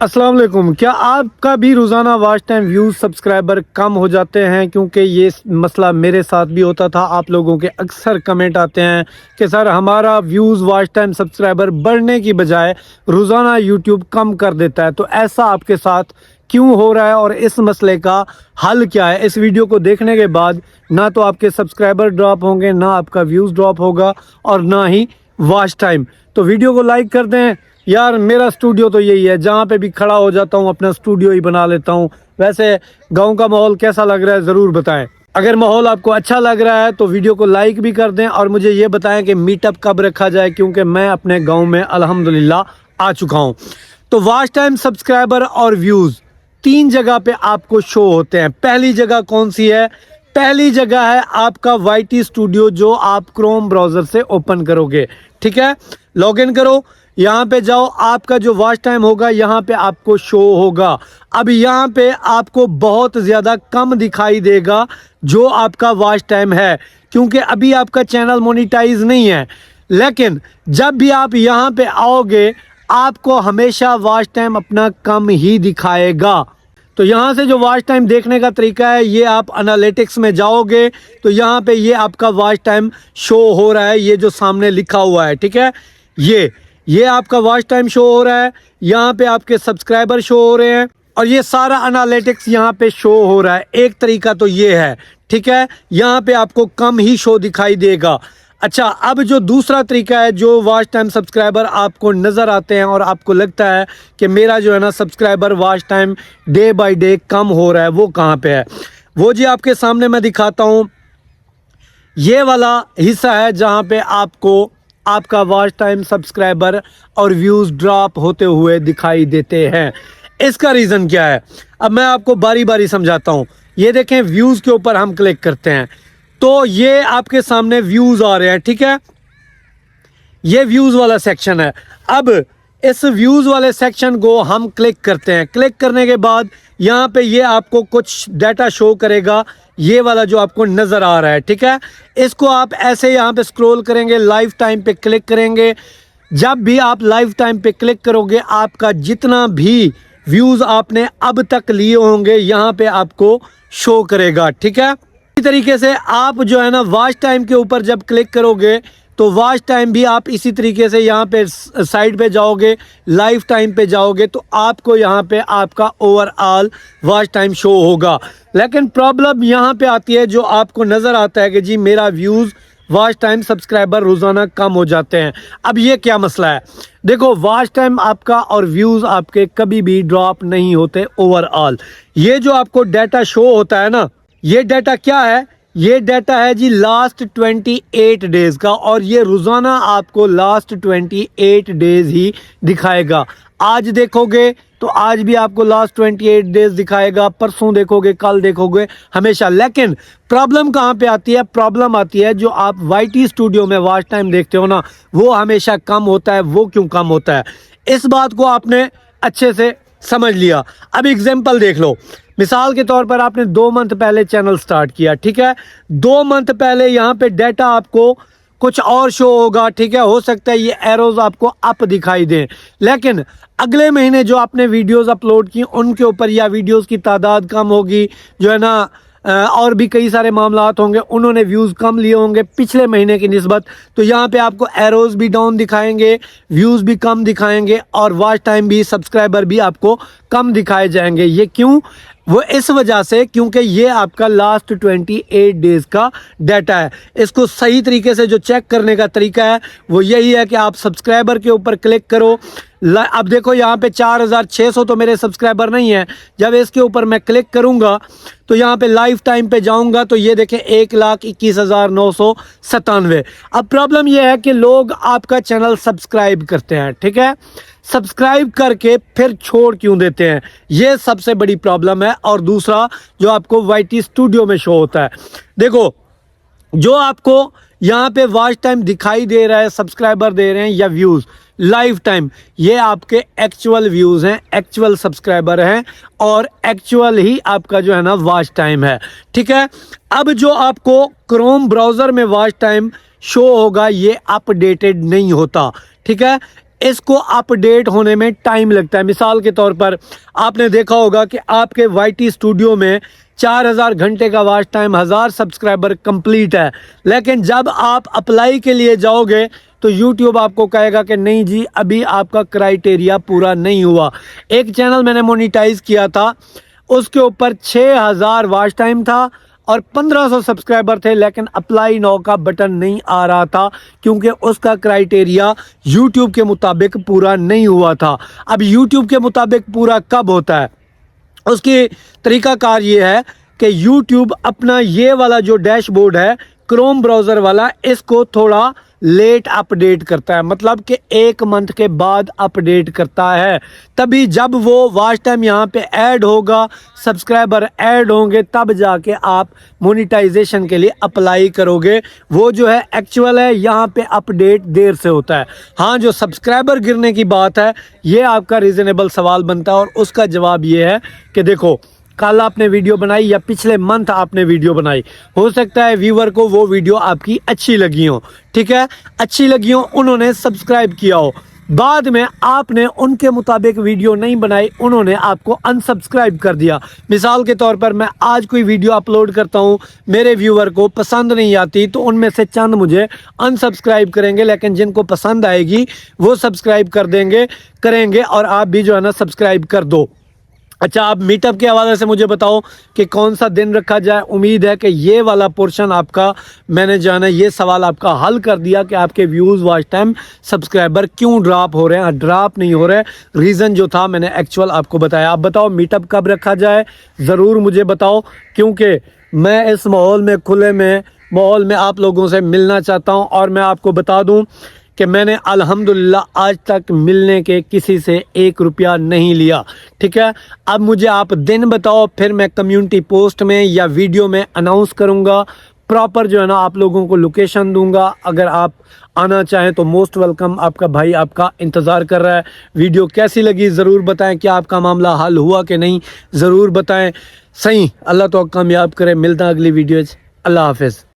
अस्सलाम वालेकुम। क्या आपका भी रोज़ाना वॉच टाइम व्यूज़ सब्सक्राइबर कम हो जाते हैं? क्योंकि ये मसला मेरे साथ भी होता था। आप लोगों के अक्सर कमेंट आते हैं कि सर हमारा व्यूज़ वॉच टाइम सब्सक्राइबर बढ़ने की बजाय रोज़ाना यूट्यूब कम कर देता है। तो ऐसा आपके साथ क्यों हो रहा है और इस मसले का हल क्या है? इस वीडियो को देखने के बाद ना तो आपके सब्सक्राइबर ड्रॉप होंगे, ना आपका व्यूज़ ड्रॉप होगा और ना ही वॉच टाइम। तो वीडियो को लाइक कर दें। यार मेरा स्टूडियो तो यही है, जहाँ पे भी खड़ा हो जाता हूँ अपना स्टूडियो ही बना लेता हूँ। वैसे गांव का माहौल कैसा लग रहा है ज़रूर बताएं। अगर माहौल आपको अच्छा लग रहा है तो वीडियो को लाइक भी कर दें और मुझे ये बताएं कि मीटअप कब रखा जाए, क्योंकि मैं अपने गांव में अल्हम्दुलिल्लाह आ चुका हूँ। तो वॉच टाइम, सब्सक्राइबर और व्यूज़ तीन जगह पे आपको शो होते हैं। पहली जगह कौन सी है? पहली जगह है आपका वाईटी स्टूडियो, जो आप क्रोम ब्राउज़र से ओपन करोगे। ठीक है, लॉगिन करो, यहाँ पे जाओ, आपका जो वॉच टाइम होगा यहाँ पे आपको शो होगा। अब यहाँ पे आपको बहुत ज़्यादा कम दिखाई देगा जो आपका वॉच टाइम है, क्योंकि अभी आपका चैनल मोनेटाइज नहीं है। लेकिन जब भी आप यहाँ पे आओगे आपको हमेशा वॉच टाइम अपना कम ही दिखाएगा। तो यहाँ से जो वॉच टाइम देखने का तरीका है, ये आप एनालिटिक्स में जाओगे तो यहाँ पे ये आपका वॉच टाइम शो हो रहा है, ये जो सामने लिखा हुआ है। ठीक है, ये आपका वॉच टाइम शो हो रहा है, यहाँ पे आपके सब्सक्राइबर शो हो रहे हैं और ये सारा एनालिटिक्स यहाँ पे शो हो रहा है। एक तरीका तो ये है। ठीक है, यहाँ पे आपको कम ही शो दिखाई देगा। अच्छा, अब जो दूसरा तरीका है, जो वॉच टाइम सब्सक्राइबर आपको नज़र आते हैं और आपको लगता है कि मेरा जो है ना subscriber watch time day by day कम हो रहा है, वो कहाँ पे है? वो जी आपके सामने मैं दिखाता हूँ। ये वाला हिस्सा है जहाँ पे आपको आपका वॉच टाइम, सब्सक्राइबर और व्यूज़ ड्रॉप होते हुए दिखाई देते हैं। इसका रीज़न क्या है अब मैं आपको बारी बारी समझाता हूँ। ये देखें, व्यूज़ के ऊपर हम क्लिक करते हैं तो ये आपके सामने व्यूज़ आ रहे हैं। ठीक है, ये व्यूज़ वाला सेक्शन है। अब इस व्यूज़ वाले सेक्शन को हम क्लिक करते हैं। क्लिक करने के बाद यहाँ पे ये आपको कुछ डाटा शो करेगा, ये वाला जो आपको नज़र आ रहा है। ठीक है, इसको आप ऐसे यहाँ पे स्क्रॉल करेंगे, लाइफ टाइम पे क्लिक करेंगे। जब भी आप लाइफ टाइम पे क्लिक करोगे आपका जितना भी व्यूज़ आपने अब तक लिए होंगे यहाँ पे आपको शो करेगा। ठीक है, इसी तरीके से आप जो है ना वॉच टाइम के ऊपर जब क्लिक करोगे तो वॉच टाइम भी आप इसी तरीके से यहाँ पे साइड पे जाओगे, लाइफ टाइम पे जाओगे तो आपको यहाँ पे आपका ओवरऑल वॉच टाइम शो होगा। लेकिन प्रॉब्लम यहाँ पे आती है, जो आपको नज़र आता है कि जी मेरा व्यूज़, वॉच टाइम, सब्सक्राइबर रोज़ाना कम हो जाते हैं। अब ये क्या मसला है? देखो, वॉच टाइम आपका और व्यूज़ आपके कभी भी ड्रॉप नहीं होते ओवरऑल। ये जो आपको डाटा शो होता है ना, ये डाटा क्या है? ये डाटा है जी लास्ट 28 डेज़ का, और ये रोज़ाना आपको लास्ट 28 डेज़ ही दिखाएगा। आज देखोगे तो आज भी आपको लास्ट 28 डेज़ दिखाएगा, परसों देखोगे, कल देखोगे, हमेशा। लेकिन प्रॉब्लम कहाँ पे आती है? प्रॉब्लम आती है जो आप वाईटी स्टूडियो में वॉच टाइम देखते हो ना, वो हमेशा कम होता है। वो क्यों कम होता है? इस बात को आपने अच्छे से समझ लिया। अब एग्जाम्पल देख लो। मिसाल के तौर पर आपने 2 मंथ पहले चैनल स्टार्ट किया। ठीक है, 2 मंथ पहले यहाँ पे डाटा आपको कुछ और शो होगा। ठीक है, हो सकता है ये एरोज आपको अप दिखाई दें, लेकिन अगले महीने जो आपने वीडियोस अपलोड की उनके ऊपर या वीडियोस की तादाद कम होगी, जो है ना और भी कई सारे मामलात होंगे, उन्होंने व्यूज़ कम लिए होंगे पिछले महीने की निस्बत, तो यहाँ पे आपको एरोज भी डाउन दिखाएंगे, व्यूज़ भी कम दिखाएंगे और वॉच टाइम भी, सब्सक्राइबर भी आपको कम दिखाए जाएंगे। ये क्यों? वो इस वजह से क्योंकि ये आपका लास्ट 28 डेज़ का डाटा है। इसको सही तरीके से जो चेक करने का तरीका है वो यही है कि आप सब्सक्राइबर के ऊपर क्लिक करो। अब देखो, यहाँ पे 4600 तो मेरे सब्सक्राइबर नहीं है। जब इसके ऊपर मैं क्लिक करूँगा तो यहाँ पे लाइफ टाइम पे जाऊँगा तो ये देखें 1,21,997। अब प्रॉब्लम ये है कि लोग आपका चैनल सब्सक्राइब करते हैं। ठीक है, सब्सक्राइब करके फिर छोड़ क्यों देते हैं? ये सबसे बड़ी प्रॉब्लम है। और दूसरा जो आपको वाईटी स्टूडियो में शो होता है, देखो, जो आपको यहाँ पे वॉच टाइम दिखाई दे रहा है, सब्सक्राइबर दे रहे हैं या व्यूज़, लाइफ टाइम, ये आपके एक्चुअल व्यूज़ हैं, एक्चुअल सब्सक्राइबर हैं और एक्चुअल ही आपका जो है ना वॉच टाइम है। ठीक है, अब जो आपको क्रोम ब्राउज़र में वॉच टाइम शो होगा ये अपडेटेड नहीं होता। ठीक है, इसको अपडेट होने में टाइम लगता है। मिसाल के तौर पर आपने देखा होगा कि आपके YT स्टूडियो में 4000 घंटे का वॉच टाइम, 1000 सब्सक्राइबर कंप्लीट है, लेकिन जब आप अप्लाई के लिए जाओगे तो YouTube आपको कहेगा कि नहीं जी, अभी आपका क्राइटेरिया पूरा नहीं हुआ। एक चैनल मैंने मोनेटाइज किया था, उसके ऊपर 6000 वॉच टाइम था और 1500 सब्सक्राइबर थे, लेकिन अप्लाई नाउ का बटन नहीं आ रहा था क्योंकि उसका क्राइटेरिया YouTube के मुताबिक पूरा नहीं हुआ था। अब YouTube के मुताबिक पूरा कब होता है, उसकी तरीकाकार ये है कि YouTube अपना ये वाला जो डैशबोर्ड है क्रोम ब्राउज़र वाला, इसको थोड़ा लेट अपडेट करता है, मतलब कि 1 मंथ के बाद अपडेट करता है। तभी जब वो वॉच टाइम यहाँ पे ऐड होगा, सब्सक्राइबर ऐड होंगे, तब जाके आप मोनेटाइजेशन के लिए अप्लाई करोगे। वो जो है एक्चुअल है, यहाँ पे अपडेट देर से होता है। हाँ, जो सब्सक्राइबर गिरने की बात है, ये आपका रीज़नेबल सवाल बनता है और उसका जवाब ये है कि देखो, कल आपने वीडियो बनाई या पिछले मंथ आपने वीडियो बनाई, हो सकता है व्यूअर को वो वीडियो आपकी अच्छी लगी हो, ठीक है, अच्छी लगी हो, उन्होंने सब्सक्राइब किया हो, बाद में आपने उनके मुताबिक वीडियो नहीं बनाई, उन्होंने आपको अनसब्सक्राइब कर दिया। मिसाल के तौर पर मैं आज कोई वीडियो अपलोड करता हूं, मेरे व्यूअर को पसंद नहीं आती तो उनमें से चंद मुझे अनसब्सक्राइब करेंगे, लेकिन जिनको पसंद आएगी वो सब्सक्राइब करेंगे और आप भी जो है ना सब्सक्राइब कर दो। अच्छा, आप मीटअप के हवाले से मुझे बताओ कि कौन सा दिन रखा जाए। उम्मीद है कि ये वाला पोर्शन आपका, मैंने जो है ना ये सवाल आपका हल कर दिया कि आपके व्यूज़, वॉच टाइम, सब्सक्राइबर क्यों ड्रॉप हो रहे हैं। ड्रॉप नहीं हो रहे, रीज़न जो था मैंने एक्चुअल आपको बताया। आप बताओ मीटअप कब रखा जाए, ज़रूर मुझे बताओ, क्योंकि मैं इस माहौल में, खुले में माहौल में आप लोगों से मिलना चाहता हूँ। और मैं आपको बता दूँ कि मैंने अल्हम्दुलिल्लाह आज तक मिलने के किसी से 1 रुपया नहीं लिया, ठीक है। अब मुझे आप दिन बताओ, फिर मैं कम्युनिटी पोस्ट में या वीडियो में अनाउंस करूंगा, प्रॉपर जो है ना आप लोगों को लोकेशन दूंगा। अगर आप आना चाहें तो मोस्ट वेलकम, आपका भाई आपका इंतज़ार कर रहा है। वीडियो कैसी लगी ज़रूर बताएं, क्या आपका मामला हल हुआ कि नहीं, ज़रूर बताएं। सही, अल्लाह तो कामयाब करे। मिलता अगली वीडियो। अल्लाह हाफिज़।